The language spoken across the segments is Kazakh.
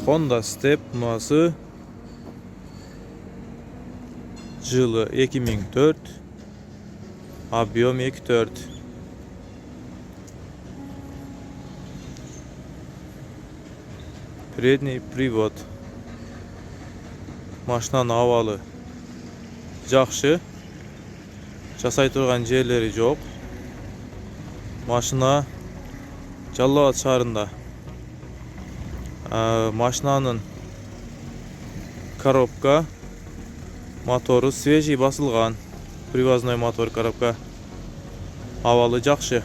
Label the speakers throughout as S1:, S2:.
S1: Honda Step numarası yılı 2004, объем 2.4. Передний привод. Машинanın havalı. Жақсы. Жасай тұрған жерлері жоқ. Машина Жалал Абад шаарында. Машинanın коробка мотору свежий басылған. Привозной мотор коробка. Havalı, жақсы.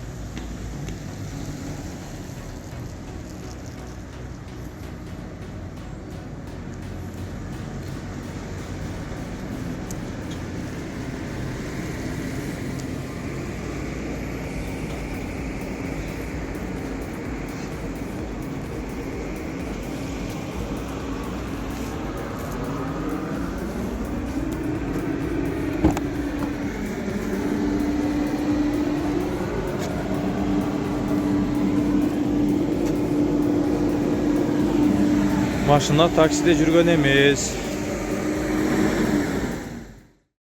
S1: Машина takside жүрген емес.